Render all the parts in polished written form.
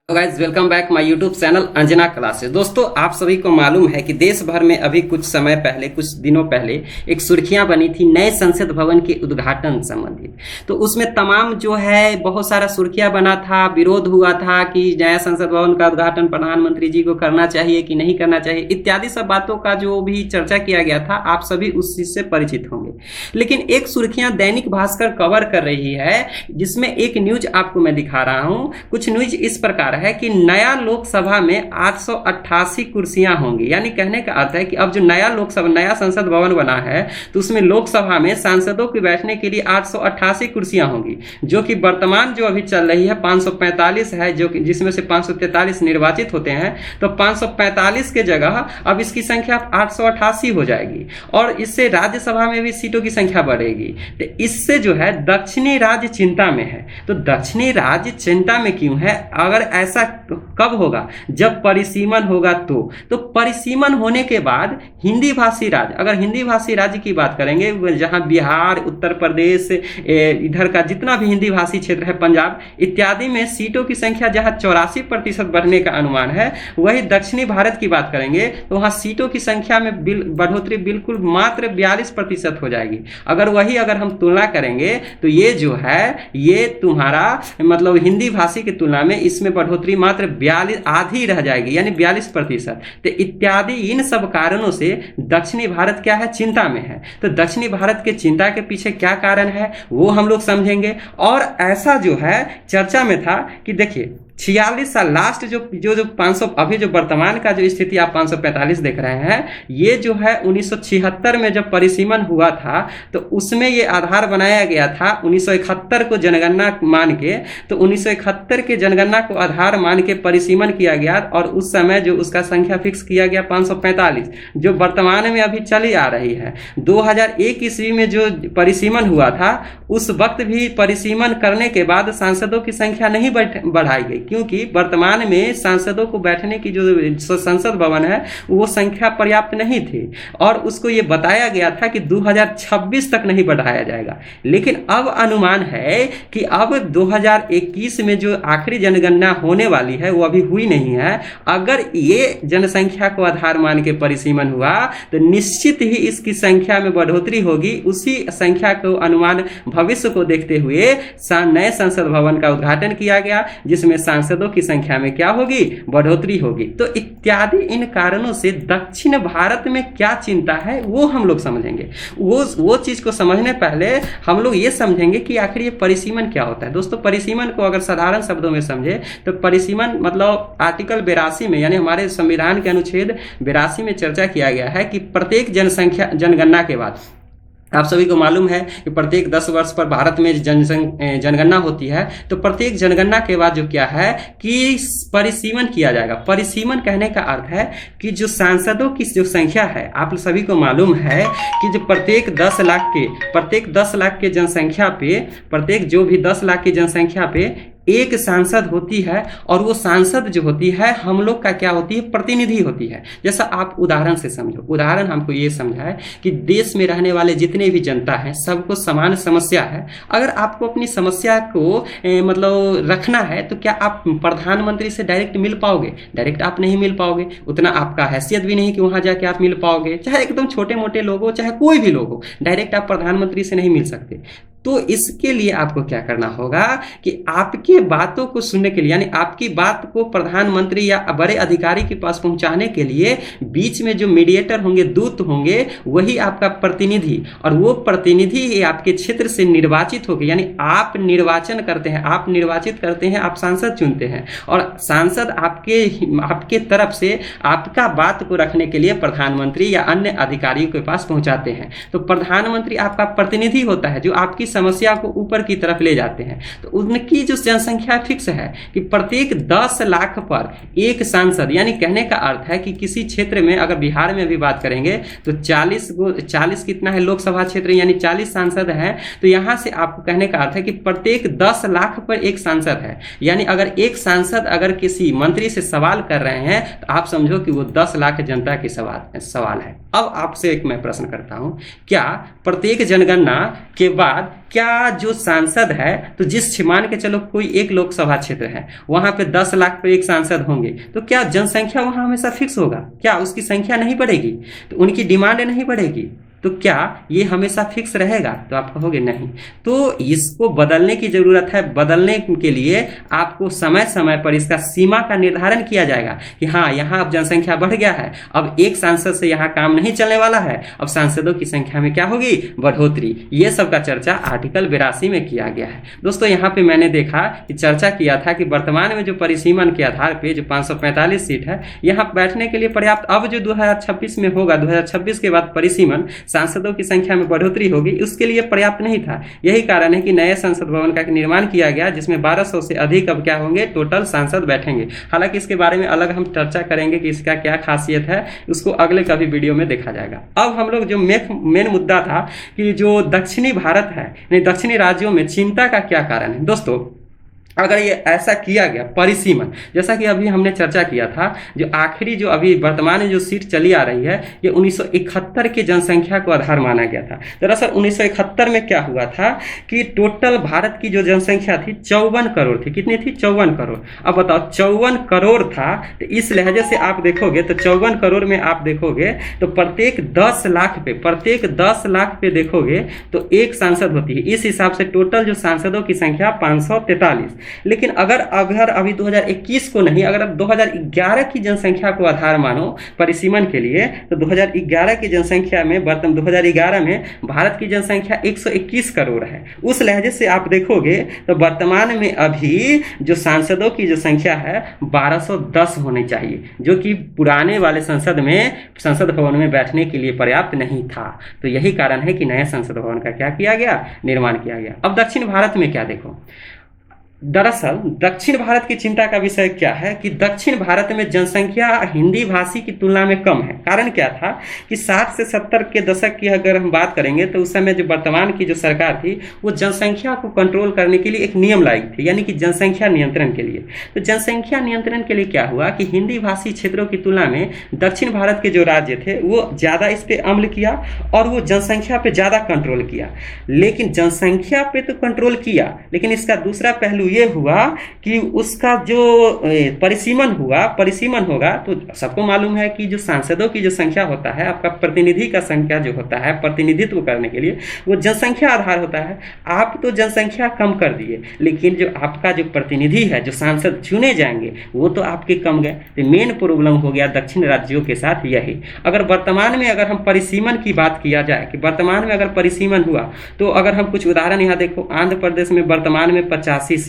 Guys welcome back my YouTube channel Anjana classes. दोस्तों, आप सभी को मालूम है कि देश भर में अभी कुछ समय पहले, कुछ दिनों पहले एक सुर्खियां बनी थी नए संसद भवन के उद्घाटन संबंधित। तो उसमें तमाम जो है बहुत सारा सुर्खियां बना था, विरोध हुआ था कि नया संसद भवन का उद्घाटन प्रधानमंत्री जी को करना चाहिए कि नहीं करना चाहिए, इत्यादि सब बातों का जो भी चर्चा किया गया था, आप सभी उस चीज से परिचित होंगे। लेकिन एक सुर्खियां दैनिक भास्कर कवर कर रही है, जिसमें एक न्यूज आपको मैं दिखा रहा हूं। कुछ न्यूज इस प्रकार है कि नया लोकसभा में 888 कुर्सियां होंगी। यानी कहने का अर्थ है कि अब जो नया संसद भवन बना है, तो उसमें लोकसभा में सांसदों के बैठने के लिए 888 कुर्सियां होंगी, जो कि वर्तमान जो अभी चल रही है 545 है, जो कि जिसमें से 543 निर्वाचित होते हैं। तो 545 के जगह अब इसकी संख्या 888 हो जाएगी और इससे राज्यसभा में भी सीटों की संख्या बढ़ेगी। तो इससे जो है दक्षिणी राज्य चिंता में है। तो दक्षिणी राज्य चिंता में क्यों है? अगर ऐसा कब होगा? जब परिसीमन होगा। तो परिसीमन होने के बाद हिंदी भाषी राज्य, अगर हिंदी भाषी राज्य की बात करेंगे, जहां बिहार, उत्तर प्रदेश, इधर का जितना भी हिंदी भाषी क्षेत्र है, पंजाब इत्यादि में सीटों की संख्या जहां 84% बढ़ने का अनुमान है, वही दक्षिणी भारत की बात करेंगे तो वहां सीटों की संख्या में बढ़ोतरी बिल्कुल मात्र 42% हो जाएगी। अगर हम तुलना करेंगे तो ये जो है ये तुम्हारा मतलब हिंदी भाषी की तुलना में इसमें बढ़ोतरी मात्र 42 आधी रह जाएगी, यानी 42%। तो इत्यादि इन सब कारणों से दक्षिणी भारत क्या है? चिंता में है। तो दक्षिणी भारत के चिंता के पीछे क्या कारण है वो हम लोग समझेंगे। और ऐसा जो है चर्चा में था कि देखिए 46 साल लास्ट जो 500 अभी जो वर्तमान का जो स्थिति आप 545 देख रहे हैं, ये जो है 1976 में जब परिसीमन हुआ था तो उसमें ये आधार बनाया गया था 1971 को जनगणना मान के। तो 1971 के जनगणना को आधार मान के परिसीमन किया गया और उस समय जो उसका संख्या फिक्स किया गया 545, जो वर्तमान में अभी चली आ रही है। 2001 ईस्वी में जो परिसीमन हुआ था, उस वक्त भी परिसीमन करने के बाद सांसदों की संख्या नहीं बढ़ाई गई, क्योंकि वर्तमान में सांसदों को बैठने की जो संसद भवन है वो संख्या पर्याप्त नहीं थी और उसको ये बताया गया था कि 2026 तक नहीं बढ़ाया जाएगा। लेकिन अब अनुमान है कि अब 2021 में जो आखिरी जनगणना होने वाली है वो अभी हुई नहीं है। अगर ये जनसंख्या को आधार मान के परिसीमन हुआ तो निश्चित ही इसकी संख्या में बढ़ोतरी होगी। उसी संख्या को अनुमान भविष्य को देखते हुए नए संसद भवन का उद्घाटन किया गया, जिसमें सांसदों की संख्या में क्या होगी? बढ़ोतरी होगी। तो इत्यादि इन कारणों से दक्षिण भारत में क्या चिंता है वो हम लोग समझेंगे। वो चीज को समझने पहले हम लोग ये समझेंगे कि आखिर ये परिसीमन क्या होता है। दोस्तों, परिसीमन को अगर साधारण शब्दों में समझे तो परिसीमन मतलब आर्टिकल 82 में, यानी हमारे संविधान के अनुच्छेद 82 में चर्चा किया गया है कि प्रत्येक जनगणना के बाद, आप सभी को मालूम है कि प्रत्येक 10 वर्ष पर भारत में जनगणना होती है। तो प्रत्येक जनगणना के बाद जो क्या है कि परिसीमन किया जाएगा। परिसीमन कहने का अर्थ है कि जो सांसदों की जो संख्या है, आप सभी को मालूम है कि जो प्रत्येक 10 लाख के जनसंख्या पे, प्रत्येक जो भी 10 लाख की जनसंख्या पे एक सांसद होती है और वो सांसद जो होती है हम लोग का क्या होती है? प्रतिनिधि होती है। जैसा आप उदाहरण से समझो, उदाहरण हमको ये समझा है कि देश में रहने वाले जितने भी जनता है सबको समान समस्या है। अगर आपको अपनी समस्या को मतलब रखना है तो क्या आप प्रधानमंत्री से डायरेक्ट मिल पाओगे? डायरेक्ट आप नहीं मिल पाओगे, उतना आपका हैसियत भी नहीं कि वहां जाके आप मिल पाओगे। चाहे एकदम छोटे मोटे लोग हो, चाहे कोई भी लोग हो, डायरेक्ट आप प्रधानमंत्री से नहीं मिल सकते। तो इसके लिए आपको क्या करना होगा कि आपके बातों को सुनने के लिए, यानी आपकी बात को प्रधानमंत्री या बड़े अधिकारी के पास पहुंचाने के लिए बीच में जो मीडिएटर होंगे, दूत होंगे, वही आपका प्रतिनिधि। और वो प्रतिनिधि आपके क्षेत्र से निर्वाचित होकर, यानी आप निर्वाचन करते हैं, आप निर्वाचित करते हैं, आप सांसद चुनते हैं और सांसद आपके तरफ से आपका बात को रखने के लिए प्रधानमंत्री या अन्य अधिकारियों के पास पहुंचाते हैं। तो प्रधानमंत्री आपका प्रतिनिधि होता है जो आपकी समस्या को ऊपर की तरफ ले जाते हैं। तो उनकी जो जनसंख्या फिक्स है कि प्रत्येक 10 लाख पर एक सांसद, यानी कहने का अर्थ है कि किसी क्षेत्र में, अगर बिहार में भी बात करेंगे तो 40 कितना है लोकसभा क्षेत्र, यानी 40 सांसद हैं। तो यहां से आपको कहने का अर्थ है कि प्रत्येक 10 लाख पर एक सांसद है। यानी अगर एक सांसद अगर किसी मंत्री से सवाल कर रहे हैं तो आप समझो कि वो 10 लाख जनता की सवाल है। अब आपसे एक मैं प्रश्न करता हूं, क्या प्रत्येक जनगणना के बाद क्या जो सांसद है, तो जिस मान के चलो कोई एक लोकसभा क्षेत्र है, वहां पे 10 लाख पे एक सांसद होंगे, तो क्या जनसंख्या वहां हमेशा फिक्स होगा? क्या उसकी संख्या नहीं बढ़ेगी? तो उनकी डिमांड नहीं बढ़ेगी? तो क्या ये हमेशा फिक्स रहेगा? तो आप कहोगे नहीं। तो इसको बदलने की जरूरत है। बदलने के लिए आपको समय समय पर इसका सीमा का निर्धारण किया जाएगा कि हाँ, यहाँ अब जनसंख्या बढ़ गया है, अब एक सांसद से यहाँ काम नहीं चलने वाला है, अब सांसदों की संख्या में क्या होगी? बढ़ोतरी। ये सब का चर्चा आर्टिकल 82 में किया गया है। दोस्तों, यहाँ पे मैंने देखा कि चर्चा किया था कि वर्तमान में जो परिसीमन के आधार पे जो 545 सीट है, यहाँ बैठने के लिए पर्याप्त, अब जो 2026 में होगा, 2026 के बाद परिसीमन सांसदों की संख्या में बढ़ोतरी होगी, उसके लिए पर्याप्त नहीं था। यही कारण है कि नए संसद भवन का निर्माण किया गया, जिसमें 1200 से अधिक अब क्या होंगे? टोटल सांसद बैठेंगे। हालांकि इसके बारे में अलग हम चर्चा करेंगे कि इसका क्या खासियत है, उसको अगले कभी वीडियो में देखा जाएगा। अब हम लोग जो मेन मुद्दा था कि जो दक्षिणी भारत है, नहीं दक्षिणी राज्यों में चिंता का क्या कारण है। दोस्तों, अगर ये ऐसा किया गया परिसीमन, जैसा कि अभी हमने चर्चा किया था, जो आखिरी जो अभी वर्तमान में जो सीट चली आ रही है, ये 1971 की जनसंख्या को आधार माना गया था। दरअसल 1971 में क्या हुआ था कि टोटल भारत की जो जनसंख्या थी 54 करोड़ थी। कितनी थी? 54 करोड़। अब बताओ, 54 करोड़ था, तो इस लहजे से आप देखोगे तो 54 करोड़ में आप देखोगे तो प्रत्येक 10 लाख पे देखोगे तो एक सांसद होती है। इस हिसाब से टोटल जो सांसदों की संख्या 543। लेकिन अगर अभी 2021 को नहीं, अगर अब 2011 की जनसंख्या को आधार मानो परिसीमन के लिए, तो 2011 की जनसंख्या में, वर्तमान 2011 में भारत की जनसंख्या 121 करोड़ है। उस लहजे से आप देखोगे तो वर्तमान में अभी जो सांसदों की जो संख्या है 1210 होनी चाहिए, जो कि पुराने वाले संसद भवन में बैठने के लिए पर्याप्त नहीं था। तो यही कारण है कि नए संसद भवन का क्या किया गया? निर्माण किया गया। अब दक्षिण भारत में क्या देखो, दरअसल दक्षिण भारत की चिंता का विषय क्या है कि दक्षिण भारत में जनसंख्या हिंदी भाषी की तुलना में कम है। कारण क्या था कि 60 से 70 के दशक की अगर हम बात करेंगे तो उस समय जो वर्तमान की जो सरकार थी, वो जनसंख्या को कंट्रोल करने के लिए एक नियम लाई थी, यानी कि जनसंख्या नियंत्रण के लिए। तो जनसंख्या नियंत्रण के लिए क्या हुआ कि हिंदी भाषी क्षेत्रों की तुलना में दक्षिण भारत के जो राज्य थे वो ज़्यादा इस पर अमल किया और वो जनसंख्या पर ज़्यादा कंट्रोल किया। लेकिन जनसंख्या पे तो कंट्रोल किया, लेकिन इसका दूसरा पहलू ये हुआ कि उसका जो परिसीमन होगा, तो सबको मालूम है कि जो सांसदों की जो संख्या होता है, आपका प्रतिनिधि का संख्या जो होता है प्रतिनिधित्व करने के लिए, वो जनसंख्या आधार होता है। आप तो जनसंख्या कम कर दिए, लेकिन जो आपका जो प्रतिनिधि है, जो सांसद चुने जाएंगे, वो तो आपके कम गए। तो मेन प्रॉब्लम हो गया दक्षिण राज्यों के साथ यही। अगर वर्तमान में अगर हम परिसीमन की बात किया जाए कि वर्तमान में अगर परिसीमन हुआ, तो अगर हम कुछ उदाहरण यहाँ देखो, आंध्र प्रदेश में वर्तमान में 25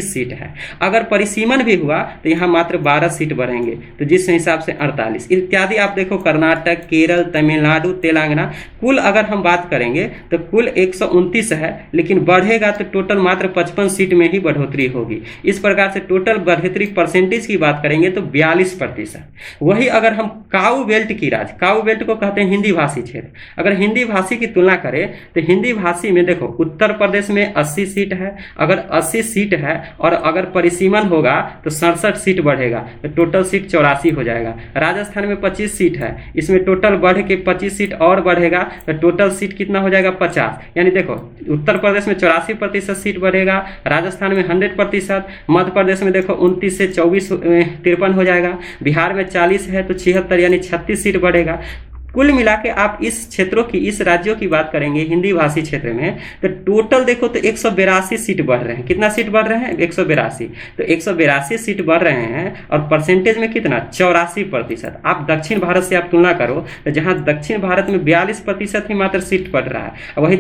सीट है। अगर परिसीमन भी हुआ तो यहाँ मात्र 12 सीट बढ़ेंगे, तो जिस हिसाब से 48 इत्यादि। आप देखो कर्नाटक, केरल, तमिलनाडु, तेलंगाना, कुल अगर हम बात करेंगे तो कुल 129 है, लेकिन बढ़ेगा तो टोटल मात्र 55 सीट में ही बढ़ोतरी होगी। इस प्रकार से टोटल बढ़ोतरी परसेंटेज की बात करेंगे तो 42%। वही अगर हम काऊ बेल्ट को कहते हैं हिंदी भाषी क्षेत्र, अगर हिंदी भाषी की तुलना करें तो हिंदी भाषी में देखो उत्तर प्रदेश में 80 सीट है। अगर 80 सीट है और अगर परिसीमन होगा तो 67 सीट बढ़ेगा, तो टोटल सीट 84 हो जाएगा। राजस्थान में 25 सीट है, इसमें टोटल बढ़ के 25 सीट और बढ़ेगा, तो टोटल सीट कितना हो जाएगा? 50। यानी देखो उत्तर प्रदेश में 84% सीट बढ़ेगा, राजस्थान में 100%, मध्य प्रदेश में देखो 29 से 24 53 हो जाएगा, बिहार में 40 है तो 76 यानी 36 सीट बढ़ेगा। कुल मिला के आप इस क्षेत्रों की, इस राज्यों की बात करेंगे हिंदी भाषी क्षेत्र में, तो टोटल देखो तो 182 सीट बढ़ रहे हैं। कितना सीट बढ़ रहे हैं? 182। तो 182 सीट बढ़ रहे हैं और परसेंटेज में कितना? 84%। आप दक्षिण भारत से आप तुलना करो तो जहां दक्षिण भारत में 42% ही मात्र सीट बढ़ रहा है, वही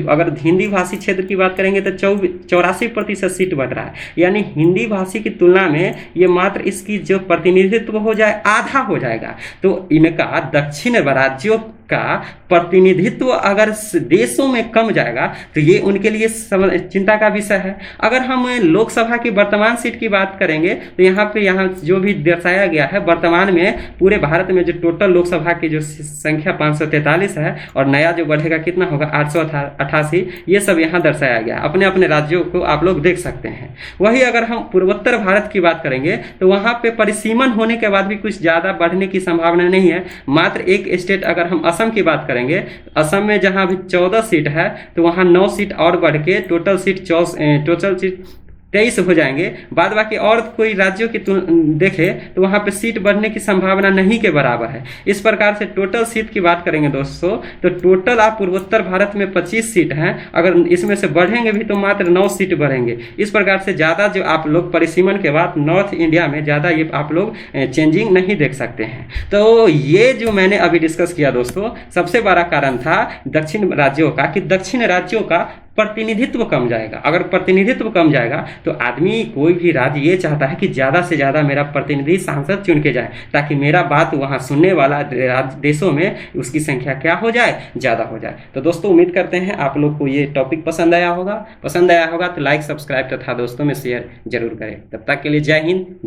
अगर हिंदी भाषी क्षेत्र की बात करेंगे तो 84% सीट बढ़ रहा है। यानी हिंदी भाषी की तुलना में ये मात्र इसकी जो प्रतिनिधित्व हो जाए आधा हो जाएगा। तो इनका दक्षिण राज्यों का प्रतिनिधित्व अगर देशों में कम जाएगा तो ये उनके लिए चिंता का विषय है। अगर हम लोकसभा की वर्तमान सीट की बात करेंगे तो यहाँ जो भी दर्शाया गया है, वर्तमान में पूरे भारत में जो टोटल लोकसभा की जो संख्या 543 है और नया जो बढ़ेगा कितना होगा? 888। ये सब यहाँ दर्शाया गया, अपने अपने राज्यों को आप लोग देख सकते हैं। वही अगर हम पूर्वोत्तर भारत की बात करेंगे तो वहाँ पे परिसीमन होने के बाद भी कुछ ज़्यादा बढ़ने की संभावना नहीं है। मात्र एक स्टेट अगर हम असम की बात करेंगे, असम में जहां अभी 14 सीट है तो वहां 9 सीट और बढ़ के टोटल सीट 23 हो जाएंगे। बाद बाकी और कोई राज्यों की देखें तो वहां पे सीट बढ़ने की संभावना नहीं के बराबर है। इस प्रकार से टोटल सीट की बात करेंगे दोस्तों, तो टोटल आप पूर्वोत्तर भारत में 25 सीट हैं, अगर इसमें से बढ़ेंगे भी तो मात्र 9 सीट बढ़ेंगे। इस प्रकार से ज़्यादा जो आप लोग परिसीमन के बाद नॉर्थ इंडिया में ज़्यादा ये आप लोग चेंजिंग नहीं देख सकते हैं। तो ये जो मैंने अभी डिस्कस किया दोस्तों, सबसे बड़ा कारण था दक्षिण राज्यों का, कि दक्षिण राज्यों का प्रतिनिधित्व कम जाएगा। अगर प्रतिनिधित्व कम जाएगा तो आदमी, कोई भी राज्य ये चाहता है कि ज़्यादा से ज़्यादा मेरा प्रतिनिधि सांसद चुन के जाए, ताकि मेरा बात वहाँ सुनने वाला देशों में उसकी संख्या क्या हो जाए, ज़्यादा हो जाए। तो दोस्तों उम्मीद करते हैं आप लोग को ये टॉपिक पसंद आया होगा तो लाइक, सब्सक्राइब तथा दोस्तों में शेयर जरूर करें। तब तक के लिए जय हिंद।